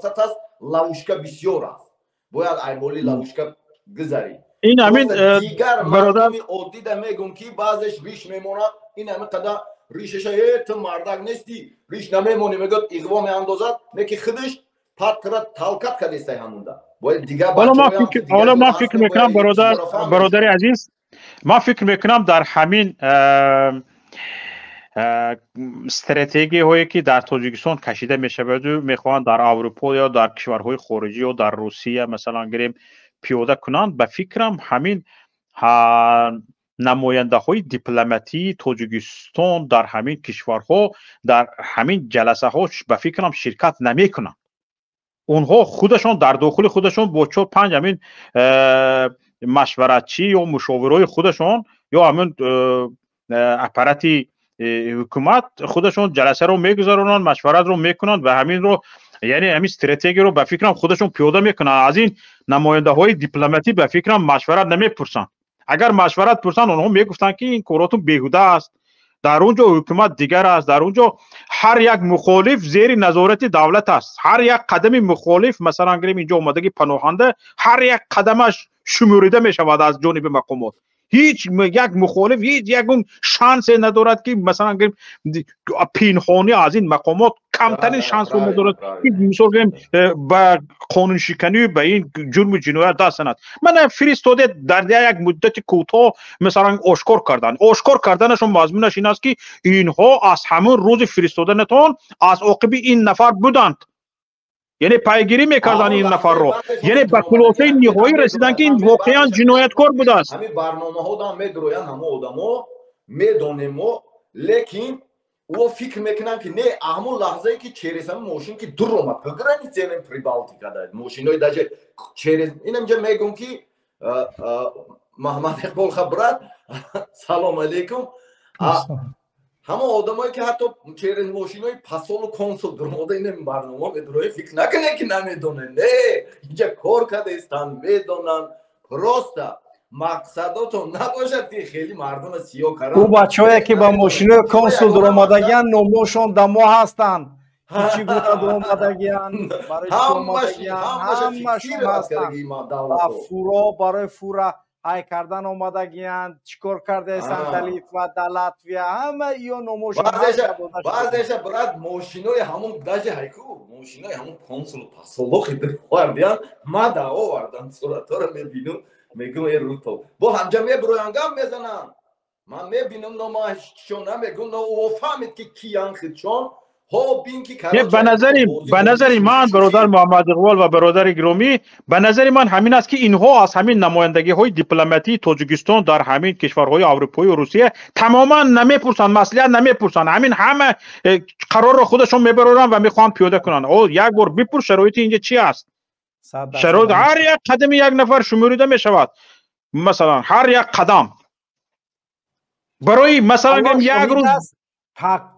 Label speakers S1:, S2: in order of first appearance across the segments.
S1: фурсат аст, лавушка бисёр аст. Бояд айболи лавушка гузарӣ.
S2: این همین
S1: дигар
S2: برادر
S1: мардуми оддӣ да мегӯм ки баъзеш риш мемонад, ин ҳама қадар ришаша ту мардак нестӣ, риш намемонӣ, мегӯяд иғво меандозад, неки худаш патра талкат кадестай ҳамунда. бояд дигар бачаҳоям ки дигар
S2: حالا من فکر میکنم برادر عزیز، من فکر میکنم در همین استراتژی هایی که در تاجیکستان کشیده میشه و میخوان در اروپا یا در کشورهای خارجی یا در روسیه مثلا گریم پیاده کنند، به فکرم همین نماینده های دیپلماتی تاجیکستان در همین کشورها در همین جلسه ها به فکرم شرکت نمیکنند. اونها خودشون در داخل خودشون با 4-5 همین مشورتچی یا مشاورای خودشون یا همین اپاراتی حکومت خودشون جلسه رو میگذارونن، مشورت رو میکنن و همین رو یعنی همین استراتژی رو به فکرم خودشون پیاده میکنن. از این نماینده های دیپلماتی به فکرم مشورت نمیپرسن. اگر مشورت پرسن اونها میگفتن که این کاراتون بیهوده است، در اونجا حکومت دیگر است، در اونجا هر یک مخالف زیر نظارت دولت است، هر یک قدم مخالف مثلا گریم اینجا اومدگی پناهنده هر یک قدمش شموریده میشود از جانب مقامات. هیچ یک مخالف هیچ یک اون شانس ندارد که مثلا گریم پنهانی از این مقامات کمترین شانس رو ندارد که مثلا گریم با قانون شکنی به این جرم و جنایت دست ند. من فرستاده در یک مدت کوتاه مثلا آشکار کردنشون مضمونش این است که اینها از همون روز فرستادنتان از عاقب این نفر بودند، یعنی پیگیری میکردن این نفر رو، یعنی به خلاصه نهایی رسیدن که این واقعا جنایتکار بوده است.
S1: همین برنامه‌ها دارن میدروین همه آدما میدونیم، لیکن او فکر میکنن که نه همون لحظه‌ای که چهره‌سم ماشین که دور اومد بگرن چنین پریبالتی کرده ماشینای داجه چهره اینم جا میگم که محمد اقبال خبرات سلام علیکم. همه آدمایی که حتی چهره ماشینای پاسول و کنسول درموده این برنامه میدروی فکر نکنه که نمیدونه، نه اینجا کار کرده استان میدونن. پروستا مقصداتون نباشد که خیلی مردم سیاه کردن.
S3: او بچه‌ای که با ماشینای کنسول درآمدگیان نموشون دما هستن، چی گفت درآمدگیان برای درآمدگیان همشون هستن. فورا برای فورا های کردن آمدگیان، چیکار کرده ایستن دلیت و دلاتویا همه یا نموشون
S1: بعضیش برات ماشینای همون داجه هایکو ماشینای همون کنسول پاسولو خیلی واردیان ما دعوا واردن صورتا رو میبینم میگم ای روتو با همجا میبرویانگم میزنم من میبینم نمایششون میگم نو او فهمید که کیان خیدشون
S2: به نظر من برادر محمد اقبال و برادر گرامی، به نظر من همین است که اینها از همین نمایندگی های دیپلماتی تاجیکستان در همین کشورهای اروپایی و روسیه تماما نمیپرسن، مصلحت نمیپرسن، همین همه قرار رو خودشون میبرن و میخوان پیاده کنن. او یک بار بپرس شرایط اینجا چی است؟ شرایط هر یک قدم یک نفر شموریده میشود، مثلا هر یک قدم برای مثلا یک روز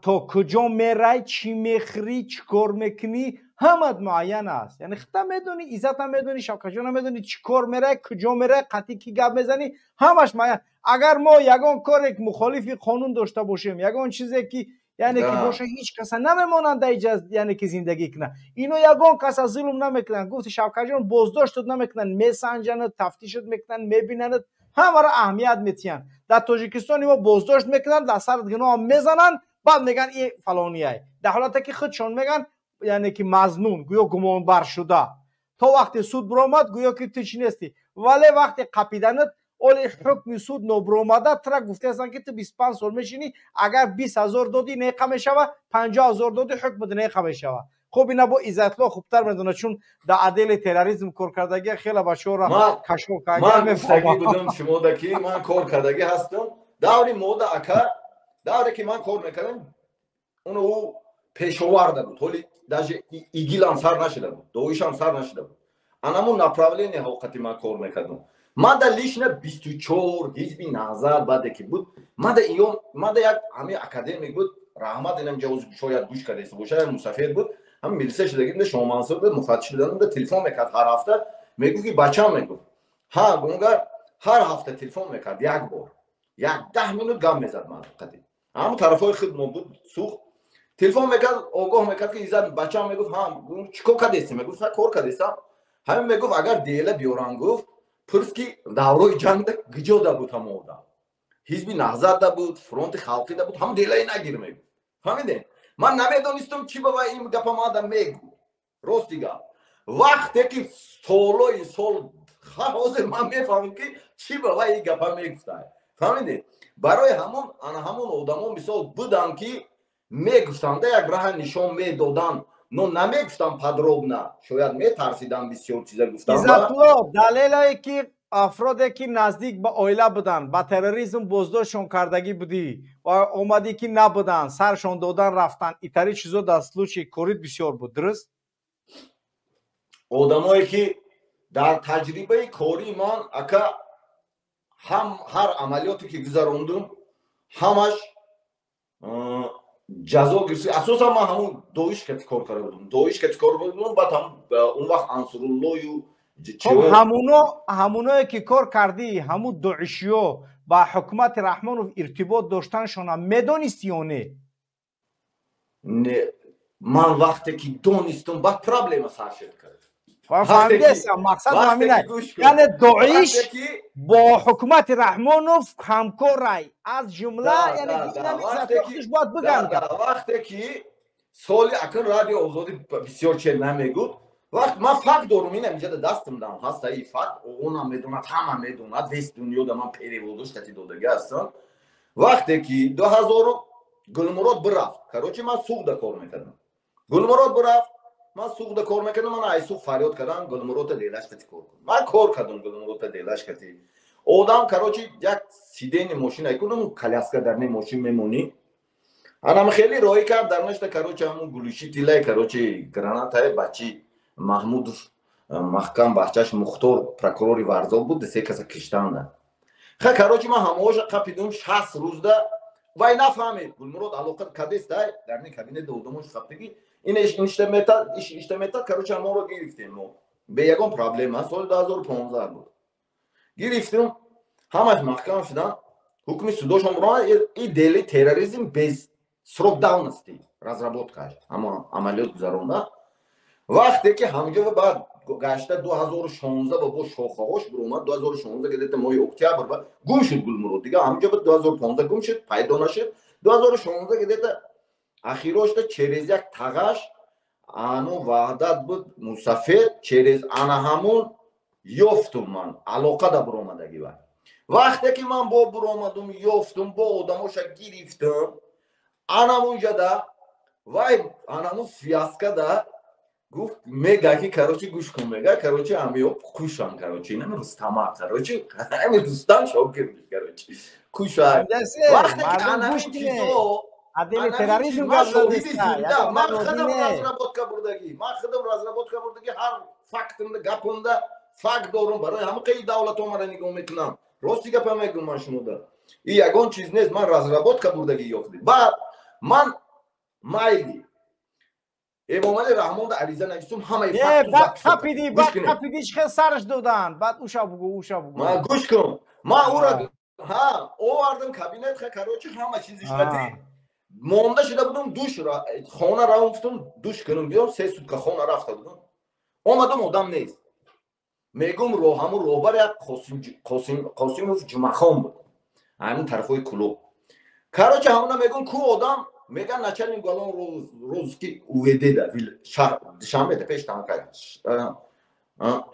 S3: تا کجا میری، چی میخری، چی کار میکنی، همت معین است. یعنی خطا میدونی، عزت هم میدونی، شوکت جان هم میدونی، چی کار میری، کجا میری، قطعی کی گپ میزنی، همش معین. اگر ما یگان کار یک مخالفی قانون داشته باشیم، یگان چیزی که یعنی که باشه هیچ کس نمیمونند در یعنی که زندگی کنه، اینو یگان کس از ظلم نمیکنن. گفت شوکت جان بازداشت نمیکنن، میسنجن، تفتیشت میکنن، میبینن، همه را اهمیت میتین. در تاجیکستان ما بازداشت میکنن، در سرت گناه میزنن، بعد میگن این فلانیه، در حالاتی که خودشون میگن یعنی که مظنون، گویا گمان بر شده. تا وقتی سود برآمد گویا که تو چی نیستی، ولی وقتی قپیدنت اول حکم سود نبرآمده ترا گفته هستن که تو 25 سال میشینی، اگر 20,000 دادی نیقه میشوه، 50,000 دادی حکم نیقه میشوه. خب اینا با عزت الله خوبتر میدونه، چون در عدل تروریسم کار کردگی خیلی بچه‌ها را کشف کردن.
S1: من گفتگی بودم شما دکی من کار کردگی هستم دوری مودا اکا دوری که من کار میکردم اون او پیشاورده بود، ولی даже ایگیل هم سر نشده بود، دویش هم سر نشده بود. انمون направление حقیقتی من کار میکردم. من در لیشن 24 حزبی نهضت بعد که بود، من در یک همه اکادمی بود، رحمت اینم جوز شاید گوش کرده است باشه، مسافر بود، هم ملیسه شده گیم شما منصور بود، مفتش بدن ده تلفن میکرد هر هفته، میگو که بچه‌ام میگو ها گونگر هر هفته تلفن میکرد یک بار 10 minut گام میزد. من قدیم همون طرفای خود ما بود سوخت телефон мекард огоҳ мекард ки изад бачаам мегуфт чикор кардеси мегуфт кор кардесам ҳамин мегуфт агар дела биёрам гуфт пурс ки даврои ҷангда гиҷода буд ҳама одам ҳизби наҳзатда буд фронти халқида буд ҳама делаи нагир мегуфт фаҳмидем ман намедонистам чӣ ба вай ин гапам одам мегӯ рости гап вақте ки солои сол ҳозир ман мефаҳмам ки чӣ ба вай ин гапа мегуфтад фаҳмидем барои ҳамон одамон мисол буданд ки мегуфтанда як раҳ нишон медоданд но намегуфтанд подробна шояд метарсиданд бисёр чиза гуфтанд
S3: иззатло далелое ки афроде ки наздик ба оила буданд ба терроризм боздоштшон кардагӣ будӣ ва омадӣ ки набуданд саршон додан рафтанд итари чизо дар случаи корид бисёр буд дуруст
S1: одамое ки дар таҷрибаи кории ман ака ҳар амалиёте ки гузарондум ҳамаш ҷазо гирифт асосан ман ҳамун доиш кати кор карда будум баъд он вақт ансуруллою
S3: ҳамуное ки кор кардӣ ҳамун доишиё ба ҳукумати раҳмонов иртибот доштаншона медонистӣ ё не
S1: ман вақте ки донистум баъд проблема саршед кард
S3: фаҳмидесам мақсад ҳамин аст яъне доиш бо ҳукумати раҳмонов ҳамкорай аз ҷумла яъне намегӯш бояд бигам
S1: вақте ки соли акн радио озодӣ бисёр че намегӯд вақт ман факт дорум ин инҷода дастам дам ҳаста и факт оғонам медонад ҳама медонад вес дунёда ман переводош кати додаги ҳастам вақте ки 2000 гулмурод бирафт карочи ман суғда кор мекардам гулмурод бирафт ман суғда кор мекардам ман ай суғ фарёд кардам гулмурода делаш кати кор кун ман кор кардам гулмурода делаш кати одам карочи як сидени мошин айкунам коляска дар не мошин мемонӣ анам хеле роҳӣ кард дар нашта карочи ҳамун гулуши тиллай карочи гранатаи бачи маҳмудов маҳкам баҳчаш мухтор прокурори варзоб буд се каса киштанда ха карочи ман ҳамоша қапидум 60 рӯзда вай нафаҳмед гулмурод алоқа кадестай дар не кабинет одамош қаптаги ин иштаметад карочи ҳаморо гирифтем мо бе ягон проблема соли 2015 буд гирифтем ҳамаш маҳкам шудан ҳукми судошон и дели терроризм без срок давности разработкаш ама амалиёт гузаронда вақте ки ҳамҷо баъд гашта 2016 ба бо шохаҳош биромад 2016 гедета моҳи октябр ба гум шуд гулмурод дига ҳамҷо ба 2015 гум шуд пайдо нашуд 2016 гедета ахирошта через як тағаш ану ваҳдат буд мусафед через ана ҳамун ёфтум ман алоқа да биромадаги ва вақте ки ман бо биромадум ёфтум бо одамоша гирифтам анамунҷада вай анамун связкада гуфт мега ки карочи гӯш кун мега карочи амиёб кушам карочи ин рустама карочи ами рустам шогирдиш карочи кушам вақте ки анамин чизо
S3: адели терроризм газдадиста
S1: ман худам разработка бурдагӣ ҳар фактимда гапимда факт дорум барои ҳамақи давлатомара нигоҳ мекунам рости гапа мегӯм ман шумода и ягон чиз нест ман разработка бурдагӣ ёфтем баъд ман майли эмомали раҳмон да ариза нависум ҳамаи
S3: қапиди хел сарш додан баъд уша бугӯ
S1: ман гӯш кун ман ура овардам кабинет ха карочи ҳама чизиш кати монда шуда будум душ хона рафтум душ кунам биём 3 сутка хона рафта будум омадам одам нест мегум ҳамун роҳбар як қосимов ҷумахон буд ҳамин тарафҳои кулӯб карочи ҳамуна мегум ку одам меган начальник галон рӯз ки уведеда душанбеда пеш танкай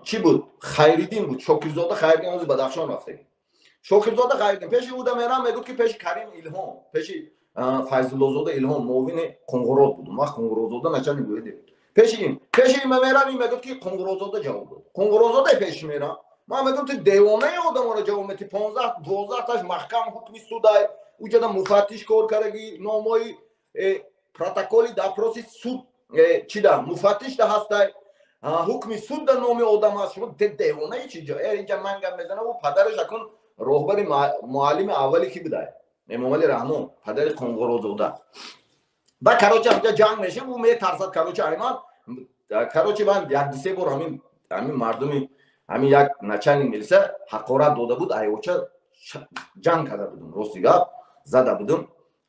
S1: чӣ буд хайриддин буд шокирзода хайриддин ҳозир бадахшон рафтаги шокирзода хайриддин пеши уда мерам мегӯд ки пеши карим илҳом пеши файзуллозода илҳом муовини қунғурод будум вақт қунғурозода начальник уведе пеши ин мерам ин мегӯд ки қунғурозода ҷавоб буд қунғурозода пеши мерам ман мегӯм ту девонаи одаморо ҷавоб мети 15-12 таш маҳкам ҳукми судай уҷада муфаттиш кор кардаги номои протоколи допроси суд чида муфаттиш да ҳастай ҳукми суд да номи одам ҳаст шумо девонаи чи ҷо инҷа ман гап мезанам у падараш акун роҳбари муаллими аввали ки будай эмомали раҳмон падари қунғурозода ба карочи ҳамҷа ҷанг мешавад ӯ метарсад карочи айман карочи ман як се бор ҳамин мардуми ҳамин як начальник милиса ҳақорат дода буд айвоча ҷанг карда будум рости гап зада будум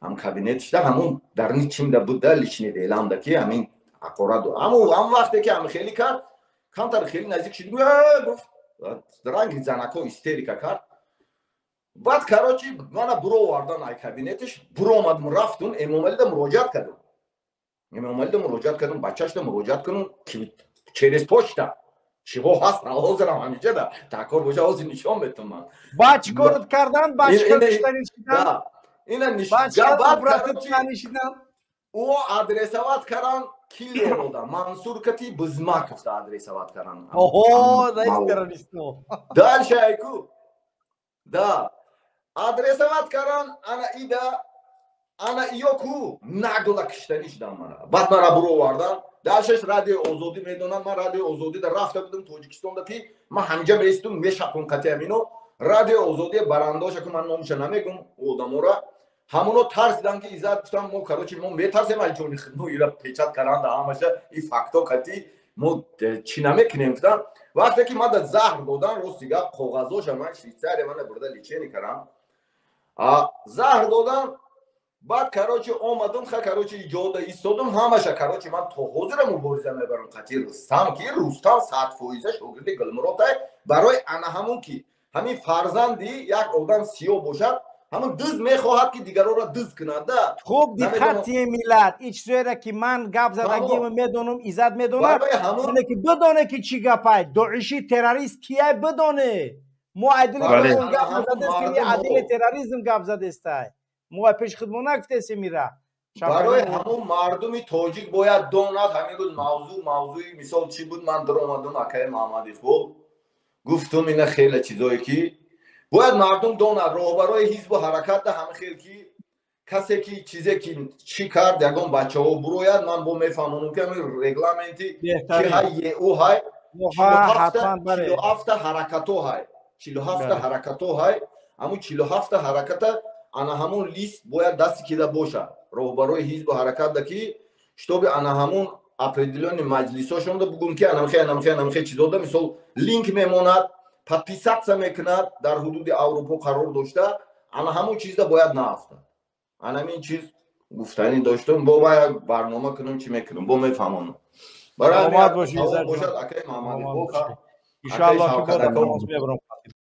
S1: ҳам кабинетишда ҳамун дар чимда буда лични деламда ки ҳамин ақораду ҳам вақте ки ҳам хеле кард камтар хеле наздик шидим гуфт ранги занакҳо истерика кард баъд карочи мана буровардан ай кабинетиш буромадим рафтум эмомалида муроҷиат кардам бачашда муроҷиат кардам через почта чиҳо ҳаст ҳозирам ҳамиҷада такор боша ҳозир нишон метавам ман
S3: ба чӣ корот кардан бачка куштани шидан
S1: ина нишон ӯ адресават кардан киллер ода мансур кати бизмаковда адресават кардан
S3: оҳо раис террористо
S1: дальше айку да адресават кардан ана ида ана иёку нагла киштани шидам мана баъд мара буровардан дальшеш радиои озодӣ медонам ман радиои озодида рафта будам тоҷикистонда ки ман ҳамҷа меистум мешапум кати ҳамино радиои озодӣ барандоша ки ман номуша намегум одамора ҳамуно тарсидам ки иззат гуфтам мо карочи мо метарсем аз ҷони худмо ира печат каранда ҳамаша и факто кати мо чӣ намекунем гуфтам вақте ки мада заҳр додан рости гап коғазоша ман швейтсария мана бурда личени кардам заҳр додан баъд карочи омадам карочи иҷода истодам ҳамаша карочи ман то ҳозира мубориза мебарам қати рустам ки рустам 100% шогирди гулмуротай барои ана ҳамун ки ҳамин фарзанди як одам сиёҳ бошад ҳамун дӯст мехоҳад ки дигарора дӯст кунад да
S3: хуб диққати миллат ин чизое ки ман гап задагима медонам иззат медонад ина ки бидоне ки чӣ гапай доиши террорист кияй бидоне мо адили гап задестки адили терроризм гап задестай мо пеш худмо нагуфтесем ира
S1: барои ҳамун мардуми тоҷик бояд донад ҳамин рӯз мавзӯи мисол чӣ буд ман даромадам акаи маҳамади хол гуфтум ина хеле чизое ки бояд мардум донад роҳбарои ҳизбу ҳаракатда ҳама хел ки касе ки чизе ки чӣ кард ягон бачаҳо бурояд ман бо мефаҳмонам ки ҳамин регламенти ки ҳай еу ҳай 47 ҳаракато ҳай 47 ҳаракато ҳай ҳамун 47 ҳараката ана ҳамун лист бояд дасти кида бошад роҳбарои ҳизбу ҳаракатда ки штоби ана ҳамун определённи маҷлисошонда бугум ки анамхе чизода мисол линк мемонад подписатсия мекунад дар ҳудуди аврупо қарор дошта ана ҳамун чизда бояд нафтад анамин чиз гуфтанӣ доштам бо ва як барнома кунам чӣ мекунам бо мефаҳмонам барои бошад акаи маҳамади
S3: иншоалло ки бо мебарам